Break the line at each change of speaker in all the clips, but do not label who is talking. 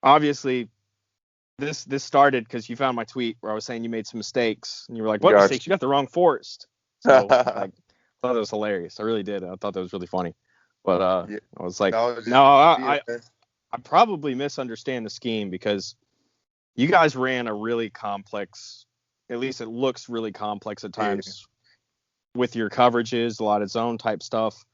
obviously this started because you found my tweet where I was saying you made some mistakes, and you were like, "What
Got
mistakes? You got the wrong Forrest." So I thought that was hilarious. I really did. I thought that was really funny. But
Yeah,
I was like,
that was
no,
just the idea, man.
I probably misunderstand the scheme because you guys ran a really complex. At least it looks really complex at
Yeah,
times with your coverages, a lot of zone type stuff.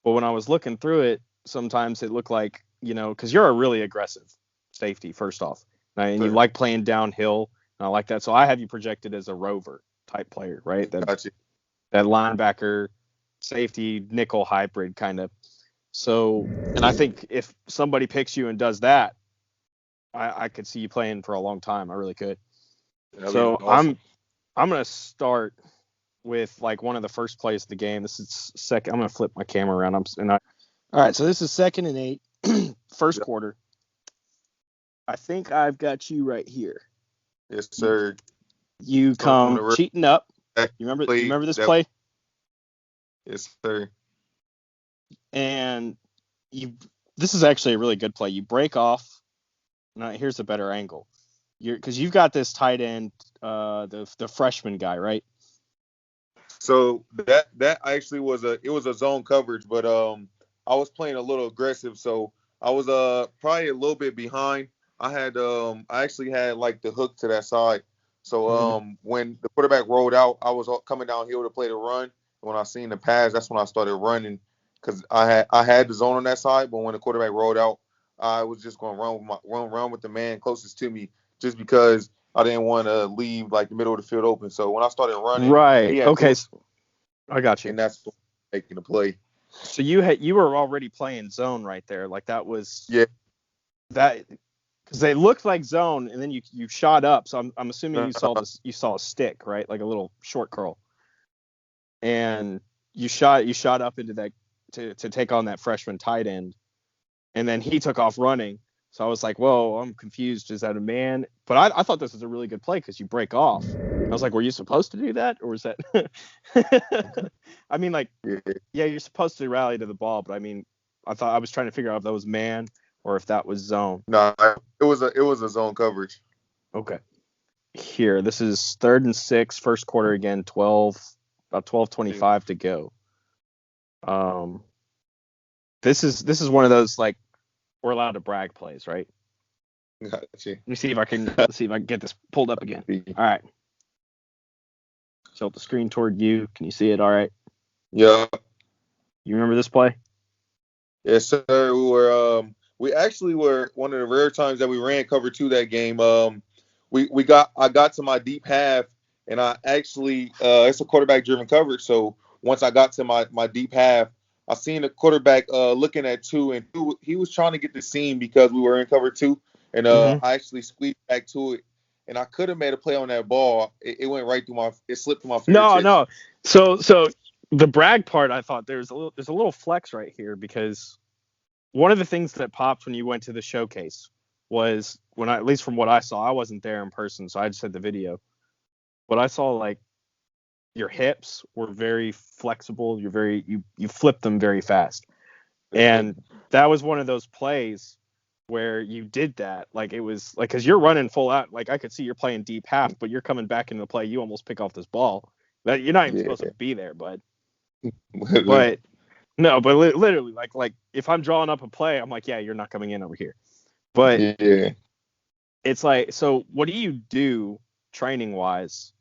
But when I was looking through it, sometimes it looked like, because you're a really aggressive safety, first off. And you
sir.
like playing downhill. And I like that. So I have you projected as a rover type player, right?
Got you.
That linebacker, safety, nickel hybrid kind of. So, and I think if somebody picks you and does that, I could see you playing for a long time. I really could.
That'd be
So
awesome.
I'm gonna start with like one of the first plays of the game. This is second. I'm gonna flip my camera around. All right. So this is 2nd and 8, first
Yeah.
quarter. I think I've got you right here.
Yes,
You
sir.
you
So from the
come
very
cheating up.
back
You
play
remember this
that
play?
yes, sir.
And you this is actually a really good play. You break off. Now here's a better angle. Because you've got this tight end, the freshman guy, right?
So that actually was a zone coverage, but I was playing a little aggressive, so I was probably a little bit behind. I actually had like the hook to that side. So
Mm-hmm.
when the quarterback rolled out, I was coming downhill to play the run. When I seen the pass, that's when I started running because I had the zone on that side, but when the quarterback rolled out, I was just going to run with the man closest to me just because I didn't want to leave like the middle of the field open. So when I started running, he
Right.
had
Okay.
pulled,
I got you.
and that's what making the play.
So you were already playing zone right there. Like that was
Yeah.
that because they looked like zone, and then you shot up. So I'm assuming
Uh,
you saw a stick, right? Like a little short curl, and you shot up into that to take on that freshman tight end, and then he took off running. So I was like, whoa, I'm confused. Is that a man? But I thought this was a really good play because you break off. I was like, were you supposed to do that, or is that? I mean, like,
yeah.
yeah, you're supposed to rally to the ball, but I mean, I was trying to figure out if that was man or if that was zone.
No, it was a zone coverage.
Okay. Here, this is 3rd and 6, first quarter again, about 12:25 to go. Um, this is one of those like we're allowed to brag plays, right?
Gotcha.
Let me see if I can let's see if I can get this pulled up again. All right. Tilt the screen toward you. Can you see it? All right.
Yeah.
You remember this play?
Yes, sir. We actually were one of the rare times that we ran cover two that game. I got to my deep half, and I actually it's a quarterback driven coverage. So once I got to my deep half, I seen the quarterback looking at two, and he was trying to get the seam because we were in cover two, and
Mm-hmm.
I actually squeezed back to it, and I could have made a play on that ball. It went right through it slipped through my
No,
fingertips.
no. So the brag part, I thought there's a little flex right here because one of the things that popped when you went to the showcase was when at least from what I saw, I wasn't there in person, so I just had the video. But I saw like your hips were very flexible. You flipped them very fast,
Yes, sir.
and that was one of those plays where you did that. Like it was like because you're running full out. Like I could see you're playing deep half, but you're coming back into the play. You almost pick off this ball that you're not even supposed to
Yeah.
be there, bud. But no, but literally, like if I'm drawing up a play, I'm like, yeah, you're not coming in over here. But
Yeah.
it's like, so what do you do training wise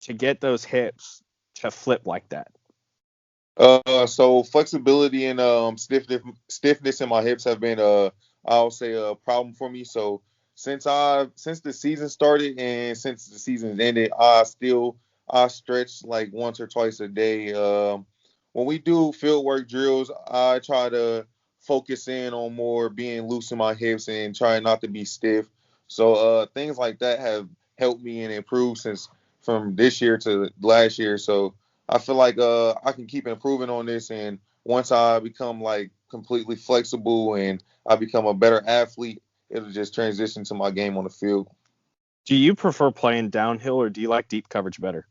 to get those hips to flip like that?
So flexibility and stiffness in my hips have been I'll say a problem for me. So since the season started and since the season ended, I stretch like once or twice a day. When we do field work drills, I try to focus in on more being loose in my hips and trying not to be stiff. So things like that have helped me and improved since from this year to last year. So I feel like I can keep improving on this, and once I become like completely flexible and I become a better athlete, it'll just transition to my game on the field.
Do you prefer playing downhill or do you like deep coverage better?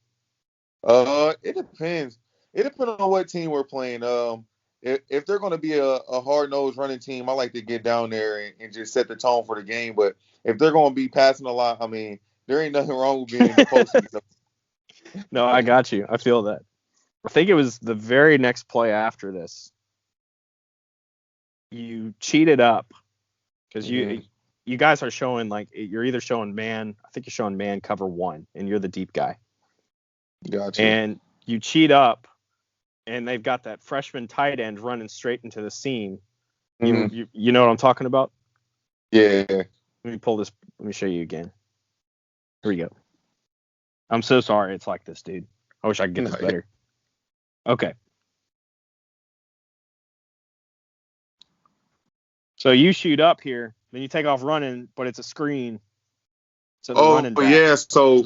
It depends. It depends on what team we're playing. if they're going to be a hard-nosed running team, I like to get down there and just set the tone for the game. But if they're going to be passing a lot, I mean, there ain't nothing wrong with being in the post.
No, I got you. I feel that. I think it was the very next play after this. You cheated up because you guys are showing like you're either showing man. I think you're showing man cover 1, and you're the deep guy.
Gotcha.
And you cheat up, and they've got that freshman tight end running straight into the seam. You know what I'm talking about?
Yeah.
Let me pull this. Let me show you again. Here we go. I'm so sorry it's like this, dude. I wish I could get this better. Okay. So you shoot up here, then you take off running, but it's a screen. So the running back.
Yeah. So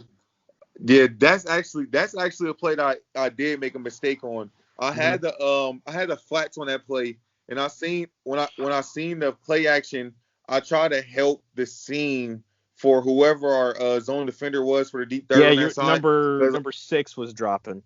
yeah, that's actually a play that I did make a mistake on. I had the flats on that play, and I seen when I seen the play action, I tried to help the seam for whoever our zone defender was for the deep third on that side.
Number 6 was dropping.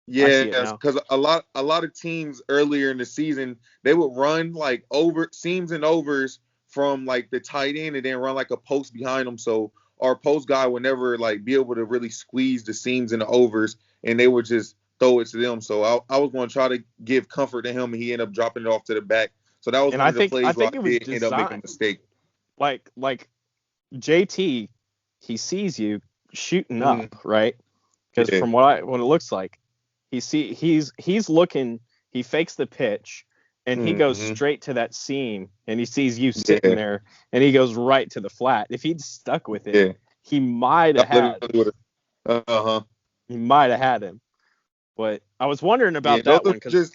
Yeah, because a lot of teams earlier in the season, they would run like over seams and overs from like the tight end and then run like a post behind them. So our post guy would never like be able to really squeeze the seams and the overs, and they would just throw it to them. So I was going to try to give comfort to him, and he ended up dropping it off to the back. So that was one of the plays where I did end up making a mistake.
Like JT, he sees you shooting up, right? Because from what it looks like, he's looking, he fakes the pitch, and he goes straight to that seam, and he sees you sitting there, and he goes right to the flat. If he'd stuck with it, he might have had. He might have had him. But I was wondering about that one because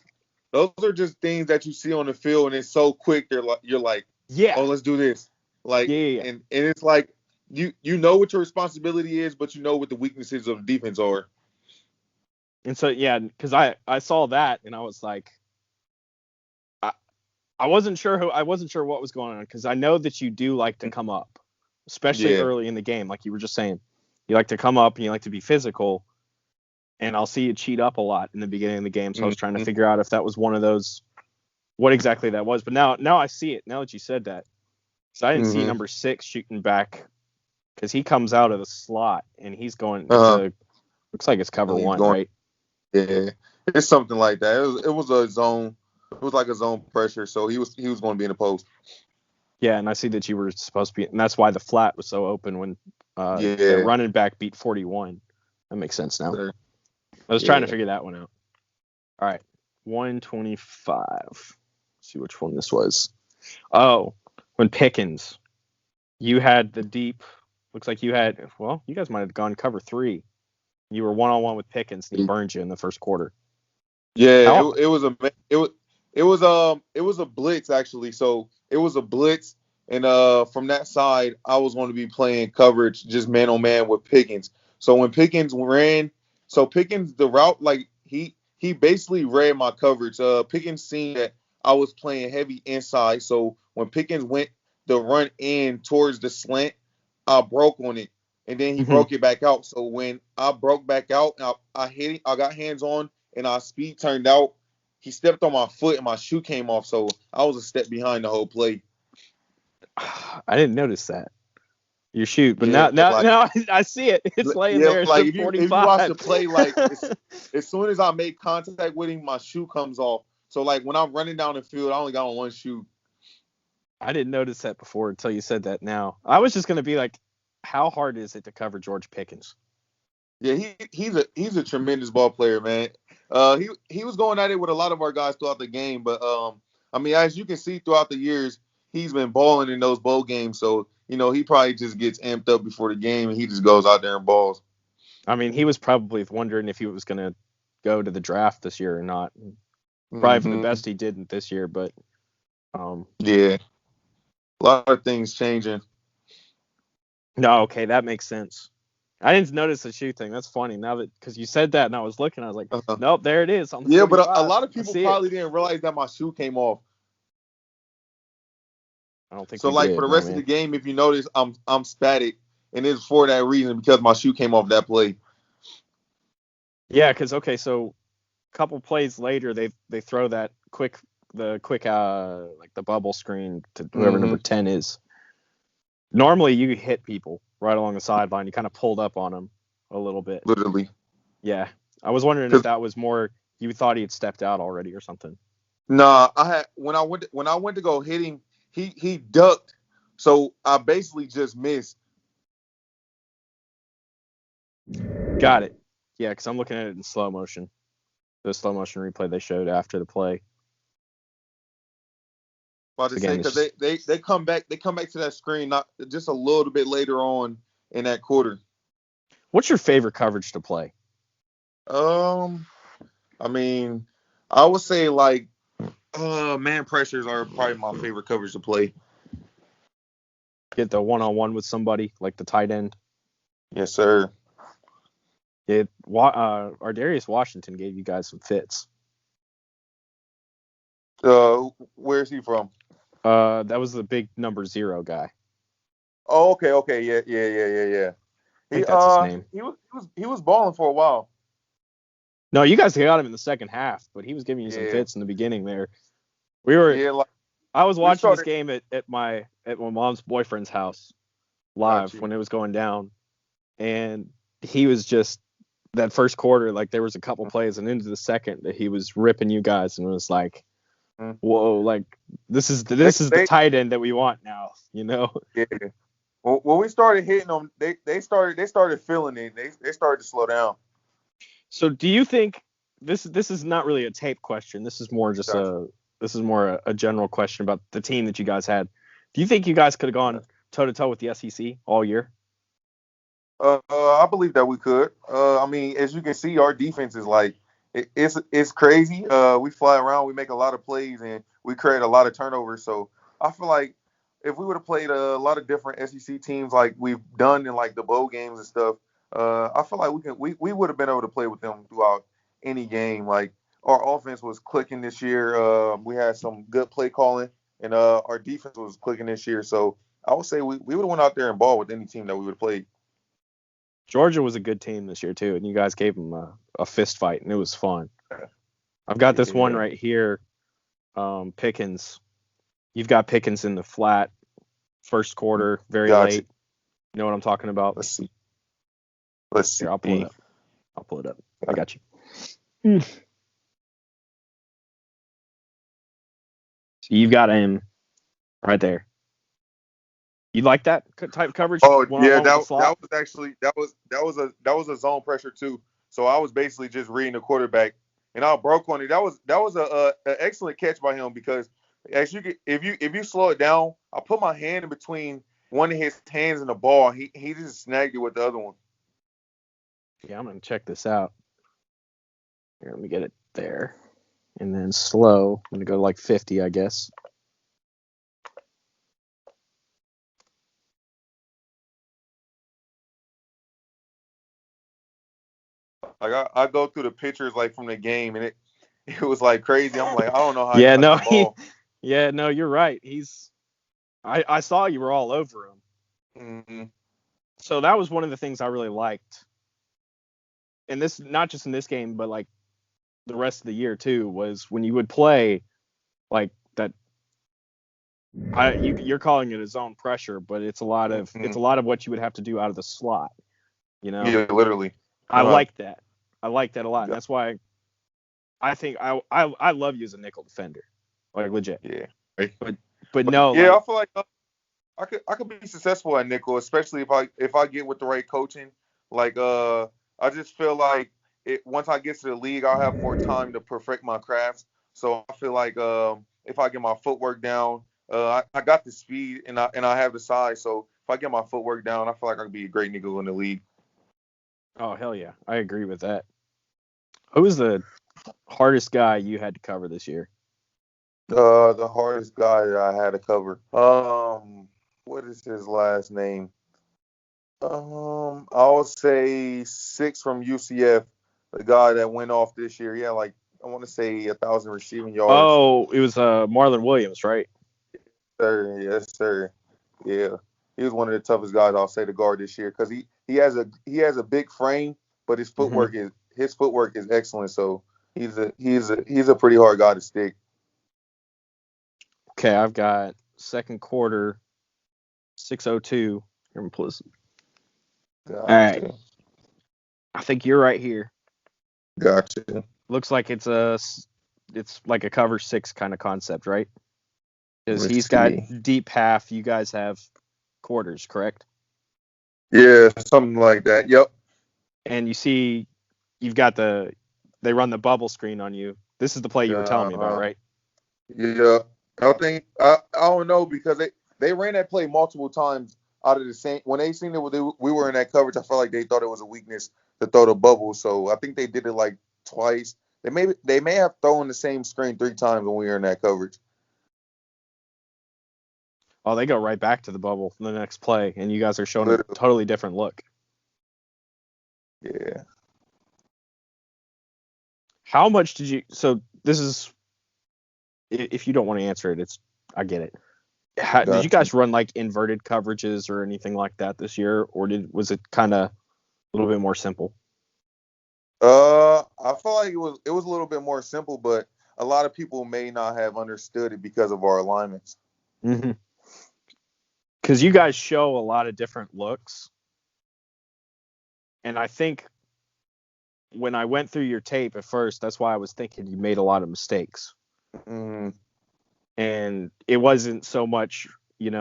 those are just things that you see on the field, and it's so quick. You're like, oh, let's do this. Like, and it's like you know what your responsibility is, but you know what the weaknesses of the defense are.
And so because I saw that, and I was like, I wasn't sure what was going on, because I know that you do like to come up, especially early in the game, like you were just saying. You like to come up and you like to be physical, and I'll see you cheat up a lot in the beginning of the game. So I was trying to figure out if that was one of those, what exactly that was. But now I see it, now that you said that. So I didn't see number 6 shooting back, because he comes out of the slot and he's going looks like it's cover 1, right?
Yeah, it's something like that. It was a zone. It was like a zone pressure, so he was going to be in the post.
Yeah, and I see that you were supposed to be, and that's why the flat was so open when the running back beat 41. That makes sense now. Sure. I was trying to figure that one out. All right, 125. Let's see which one this was. Oh, when Pickens, you had the deep. Looks like you had. Well, you guys might have gone cover 3. You were 1-on-1 with Pickens, and he burned you in the first quarter.
Yeah, it was a blitz actually. So it was a blitz, and from that side, I was going to be playing coverage just man on man with Pickens. So when Pickens ran, the route, like he basically read my coverage. Pickens seen that I was playing heavy inside, so when Pickens went the run in towards the slant, I broke on it, and then he broke it back out. So when I broke back out, I hit it, I got hands on, and our speed turned out. He stepped on my foot, and my shoe came off, so I was a step behind the whole play.
I didn't notice that. Your shoe, but now I see it. It's laying there. It's
like
if
you watch the play, like as soon as I make contact with him, my shoe comes off. So like when I'm running down the field, I only got on one shoe.
I didn't notice that before until you said that now. I was just going to be like, how hard is it to cover George Pickens?
Yeah, he's a tremendous ball player, man. He was going at it with a lot of our guys throughout the game, but I mean, as you can see throughout the years, he's been balling in those bowl games. So he probably just gets amped up before the game, and he just goes out there and balls.
I mean, he was probably wondering if he was going to go to the draft this year or not. Probably for the best he didn't this year, but
yeah, a lot of things changing.
No, okay, that makes sense. I didn't notice the shoe thing. That's funny now that, because you said that and I was looking, I was like, nope, there it is. On the 45.
But a lot of people probably didn't realize that my shoe came off.
I don't think
so. Like for the rest of the game, if you notice, I'm static, and it's for that reason, because my shoe came off that play.
Yeah, because so couple plays later, they throw that quick like the bubble screen to whoever number 10 is. Normally, you hit people right along the sideline. You kind of pulled up on them a little bit.
Literally.
Yeah, I was wondering if that was more you thought he had stepped out already or something.
Nah, I had when I went to go hit him, he ducked, so I basically just missed.
Got it. Yeah, because I'm looking at it in slow motion. The slow motion replay they showed after the play.
About to say because they come back to that screen not just a little bit later on in that quarter.
What's your favorite coverage to play?
I mean, I would say like man pressures are probably my favorite coverage to play.
Get the one-on-one with somebody like the tight end.
Yes, sir.
Yeah, Ardarius Washington gave you guys some fits.
Where's he from?
That was the big number 0 guy.
Oh, okay, yeah.
I think that's his name.
He was balling for a while.
No, you guys got him in the second half, but he was giving you some fits in the beginning there. I was watching this game at my mom's boyfriend's house live when it was going down, and he was just that first quarter, like there was a couple plays and into the second that he was ripping you guys and it was like, whoa, like this is the tight end that we want now, you know?
Yeah. When we started hitting them, they started feeling it. They started to slow down.
So do you think this is not really a tape question? This is more just a general question about the team that you guys had. Do you think you guys could have gone toe to toe with the SEC all year?
I believe that we could. I mean, as you can see, our defense is like it's crazy. We fly around, we make a lot of plays, and we create a lot of turnovers. So I feel like if we would have played a lot of different SEC teams like we've done in like the bowl games and stuff, I feel like we would have been able to play with them throughout any game. Like our offense was clicking this year. We had some good play calling, and our defense was clicking this year. So I would say we would have went out there and ball with any team that we would have played.
Georgia was a good team this year too, and you guys gave them a fist fight, and it was fun. I've got this one right here, Pickens. You've got Pickens in the flat, first quarter, very late. You know what I'm talking about?
Let's see.
Here, I'll pull it up. I got you. So you've got him right there. You like that type of coverage?
Oh yeah, that was a zone pressure too. So I was basically just reading the quarterback, and I broke on it. That was a excellent catch by him because if you slow it down, I put my hand in between one of his hands and the ball. He just snagged it with the other one.
Yeah, I'm gonna check this out. Here, let me get it there, and then slow. I'm gonna go to like 50, I guess.
Like I go through the pictures like from the game, and it was like crazy. I'm like, I don't know how.
Yeah,
he the ball.
No, you're right. I saw you were all over him.
Mm-hmm.
So that was one of the things I really liked. And this, not just in this game, but like the rest of the year too, was when you would play like that. You're calling it a zone pressure, but it's a lot of what you would have to do out of the slot. You know?
Yeah, literally.
I like that. I like that a lot. And that's why I think I love you as a nickel defender, like legit.
Yeah.
But no.
Yeah, I feel like I could be successful at nickel, especially if I get with the right coaching. Like I just feel like once I get to the league, I'll have more time to perfect my crafts. So I feel like if I get my footwork down, I got the speed and I have the size. So if I get my footwork down, I feel like I could be a great nickel in the league.
Oh hell yeah, I agree with that. Who was the hardest guy you had to cover this year?
The hardest guy that I had to cover. What is his last name? I'll say 6 from UCF, the guy that went off this year. He had like I want to say 1,000 receiving yards.
Oh, it was Marlon Williams, right?
Sir, yes, sir. Yeah, he was one of the toughest guys I'll say to guard this year because he has a big frame, but his footwork is excellent. So He's a pretty hard guy to stick.
Okay, I've got second quarter 6:02 here in Pleasant. All right,
Gotcha.
I think you're right here.
Gotcha.
Looks like it's like a cover 6 kind of concept, right? Because
Let me
he's got
see.
deep half, you guys have quarters, correct?
Yeah, something like that. Yep.
And you see, they run the bubble screen on you. This is the play you were telling me about,
Uh,
right?
yeah. I don't know because they ran that play multiple times out of the same. When they seen we were in that coverage, I felt like they thought it was a weakness to throw the bubble. So I think they did it like twice. They may have thrown the same screen 3 times when we were in that coverage.
Oh, they go right back to the bubble in the next play, and you guys are showing a
Literally.
totally different look.
Yeah.
How much did you? So this is, if you don't want to answer it, I get it. Did you
Gotcha.
guys run like inverted coverages or anything like that this year, or was it kind of a little bit more simple?
I feel like it was a little bit more simple, but a lot of people may not have understood it because of our alignments.
Mm-hmm. Because you guys show a lot of different looks, and I think when I went through your tape at first, that's why I was thinking you made a lot of mistakes.
Mm,
And it wasn't so much, it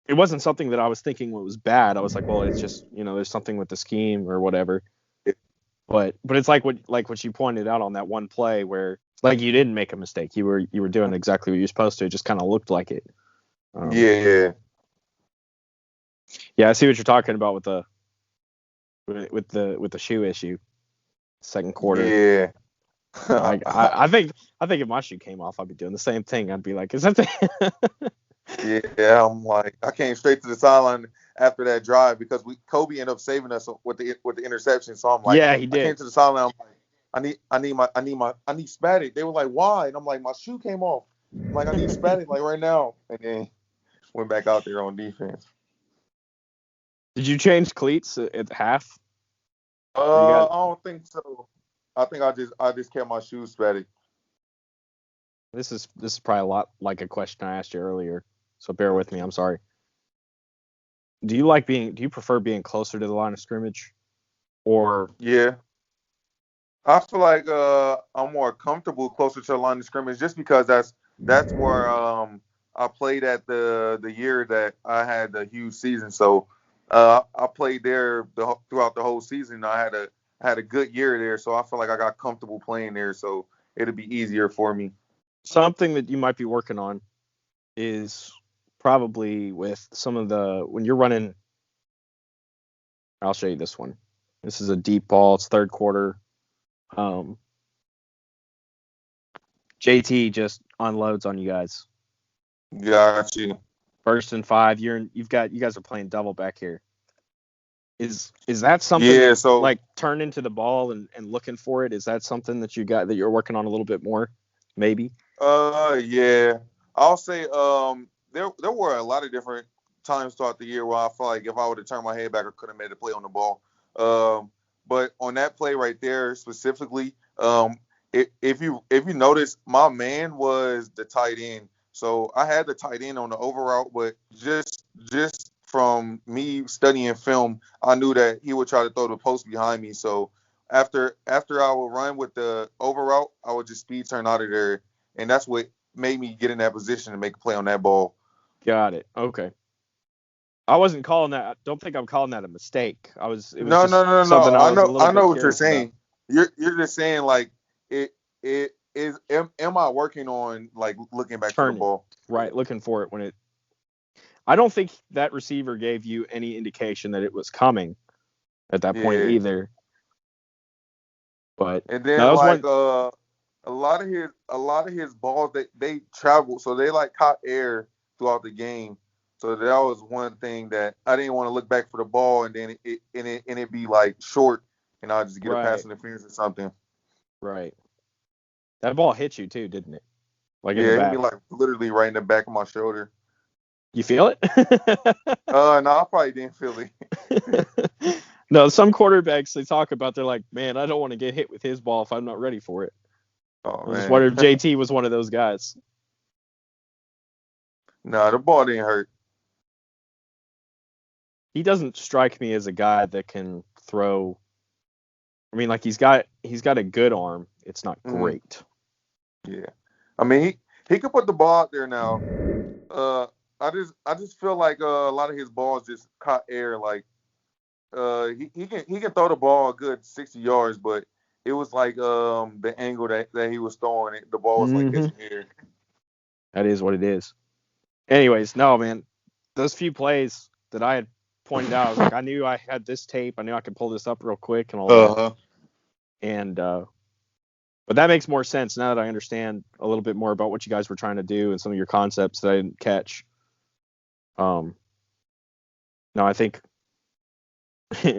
wasn't something that I was thinking was bad. I was like, well, it's just, there's something with the scheme or whatever. But it's like what you pointed out on that one play where like you didn't make a mistake. You were doing exactly what you're supposed to. It just kind of looked like it.
yeah.
Yeah, I see what you're talking about with the shoe issue. Second quarter.
Yeah.
I think if my shoe came off, I'd be doing the same thing. I'd be like, is that the
Yeah, I'm like, I came straight to the sideline after that drive because Kobe ended up saving us with the interception. So I'm like,
Yeah, he
I came
did.
to the sideline. I'm like, I need Spatic. They were like, why? And I'm like, my shoe came off. I'm like, I need Spatic like right now. And then went back out there on defense.
Did you change cleats at half? Or you got
I don't think so. I think I just kept my shoes Spatic.
this is probably a lot like a question I asked you earlier. So bear with me. I'm sorry. Do you prefer being closer to the line of scrimmage or
Yeah. I feel like I'm more comfortable closer to the line of scrimmage just because that's where I played at the year that I had the huge season. So I played there throughout the whole season. I had a good year there, so I feel like I got comfortable playing there. So it'll be easier for me.
something that you might be working on is probably with some of the when you're running. I'll show you this one. This is a deep ball. It's third quarter. Um, JT just unloads on you guys.
Got you.
First and 5. You guys are playing double back here. Is that something
Yeah.
that
So
like turn into the ball and looking for it? Is that something that you're working on a little bit more? Maybe.
yeah, I'll say there were a lot of different times throughout the year where I felt like if I would have turned my head back, I could have made a play on the ball. But on that play right there specifically, if you notice, my man was the tight end, so I had the tight end on the over route, but just from me studying film, I knew that he would try to throw the post behind me. So after I would run with the over route, I would just speed turn out of there, and that's what made me get in that position to make a play on that ball.
Got it. Okay. I wasn't calling that. Don't think I'm calling that a mistake. It was
No, no,
just
no, no.
something I
I
was a
know,
little
I
bit
know what you're
curious about.
saying. You're just saying like it is. Am I working on like looking back for the
Turning.
ball?
Right, looking for it when it. I don't think that receiver gave you any indication that it was coming at that point
Yeah.
either. But
And
no, that
then
was
like
one.
a lot of his balls they travel, so they like caught air throughout the game. So that was one thing that I didn't want to look back for the ball and then it be like short and I'll just get a pass
Right,
interference or something.
right. That ball hit you too, didn't it? Like in the
Yeah, it hit me
back.
like literally right in the back of my shoulder.
You feel it?
No, I probably didn't feel it.
No, some quarterbacks they talk about, they're like, man, I don't want to get hit with his ball if I'm not ready for it.
Oh
I was just
man.
wondering if JT was one of those guys.
No, the ball didn't hurt.
He doesn't strike me as a guy that can throw. I mean, like he's got a good arm. It's not
Hmm.
great.
Yeah. I mean, he could put the ball out there now. I just feel like a lot of his balls just caught air. Like he can throw the ball a good 60 yards, but it was like the angle that he was throwing it, the ball was like
Mm-hmm.
catching air.
That is what it is. Anyways, no, man, those few plays that I had pointed out, I was like, I knew I had this tape. I knew I could pull this up real quick and all that.
Uh-huh.
And but that makes more sense now that I understand a little bit more about what you guys were trying to do and some of your concepts that I didn't catch. No, I think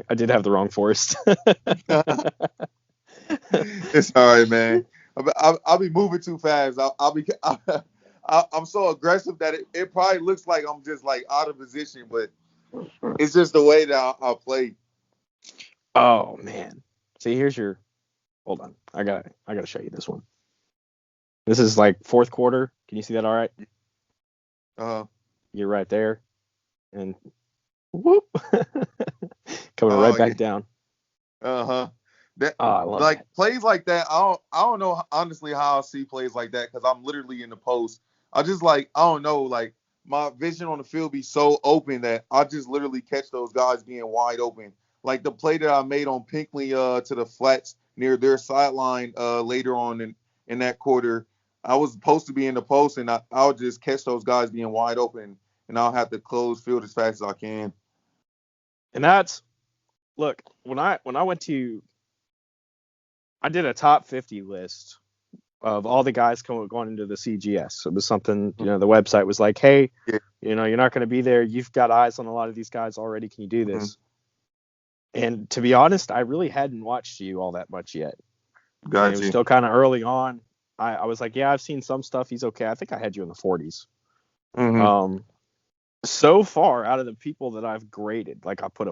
I did have the wrong Forrest.
It's all right, man. I'll be moving too fast. I'm so aggressive that it probably looks like I'm just like out of position, but it's just the way that I play.
Oh man. See, here's your. Hold on. I gotta show you this one. This is like fourth quarter. Can you see that all right?
Uh,
You're right there. And whoop. Coming right
oh yeah.
back down.
Uh-huh. That
Oh, I love
like
that.
plays like that. I don't know honestly how I see plays like that because I'm literally in the post. I just like I don't know like my vision on the field be so open that I just literally catch those guys being wide open. Like the play that I made on Pinkley to the flats near their sideline later on in that quarter. I was supposed to be in the post and I'll just catch those guys being wide open and I'll have to close field as fast as I can.
And that's look, when I went to I did a top 50 list of all the guys going into the CGS. It was something, the website was like, hey,
Yeah.
you're not going to be there. You've got eyes on a lot of these guys already. Can you do
Mhm.
this? And to be honest, I really hadn't watched you all that much yet. And it
Got
was
you.
still kind of early on. I was like, yeah, I've seen some stuff. He's okay. I think I had you in the 40s.
Hmm.
So far, out of the people that I've graded, like I put a